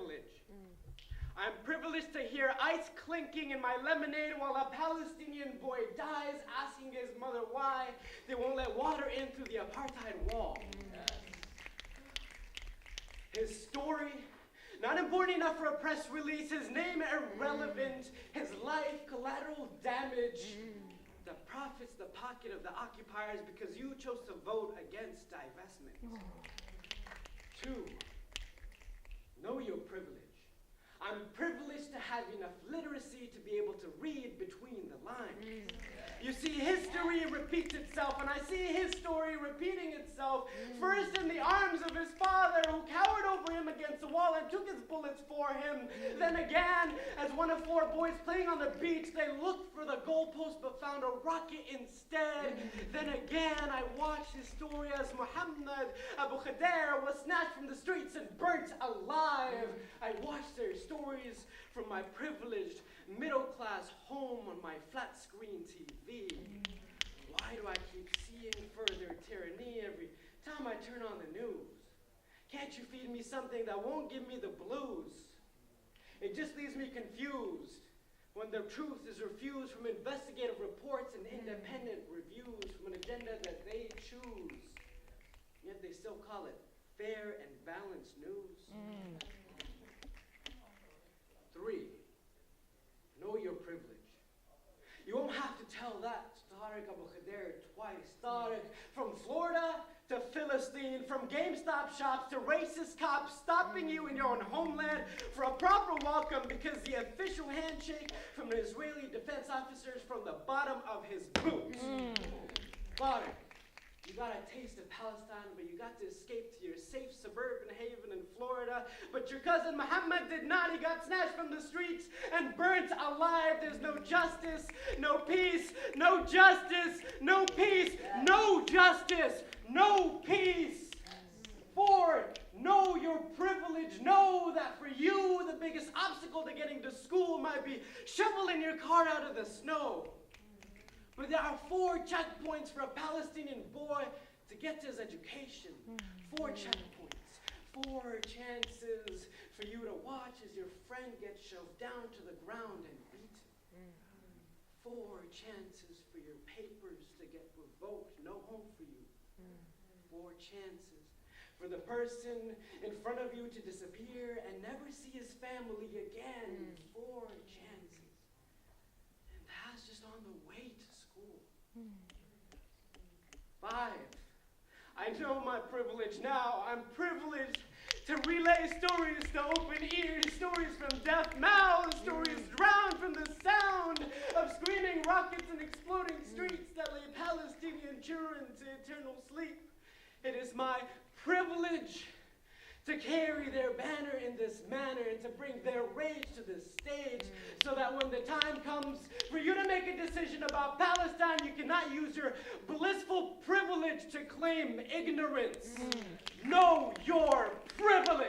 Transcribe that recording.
privilege. I'm privileged to hear ice clinking in my lemonade while a Palestinian boy dies, asking his mother why they won't let water in through the apartheid wall. His story, not important enough for a press release, his name irrelevant, his life collateral damage. The profits, the pocket of the occupiers because you chose to vote against divestment. 2, know your privilege. I'm privileged to have enough literacy to be able to read between the lines. You see, history repeats itself, and I see his story repeating itself. First in the arms of his father, who cowered over him against the wall and took his bullets for him. Then again, as one of 4 boys playing on the beach, they looked for the goalpost but found a rocket instead. Then again, I watched his story as Mohamed Abu Khader was snatched from the streets and burnt alive. I watched their stories from my privileged middle-class home on my flat-screen TV. Why do I keep seeing further tyranny every time I turn on the news? Can't you feed me something that won't give me the blues? It just leaves me confused when the truth is refused from investigative reports and independent reviews from an agenda that they choose. Yet they still call it fair and balanced news. 3, know your privilege. You won't have to tell that to Tariq Abu Khader twice. Tariq, from Florida to Philistine, from GameStop shops to racist cops stopping you in your own homeland for a proper welcome because the official handshake from the Israeli defense officers from the bottom of his boots. Tariq, you got a taste of Palestine, but you got to escape to your safe suburban haven in Florida. But your cousin Mohammed did not. He got snatched from the streets and burnt alive. There's no justice, no peace, no justice, no peace, no justice, no peace. 4, know your privilege. Know that for you, the biggest obstacle to getting to school might be shoveling your car out of the snow. But there are 4 checkpoints for a Palestinian boy to get to his education. 4 checkpoints. 4 chances for you to watch as your friend gets shoved down to the ground and beaten. 4 chances for your papers to get revoked. No home for you. 4 chances for the person in front of you to disappear and never see his family again. 4 chances. And that's just on the way to school. 5, I know my privilege now. I'm privileged to relay stories to open ears, stories from deaf mouths, stories drowned from the sound of screaming rockets and exploding streets that lay Palestinian children to eternal sleep. It is my privilege to carry their banner in this manner and to bring their rage to the stage so that when the time comes for you to make a decision about Palestine, you cannot use your blissful privilege to claim ignorance. Know your privilege.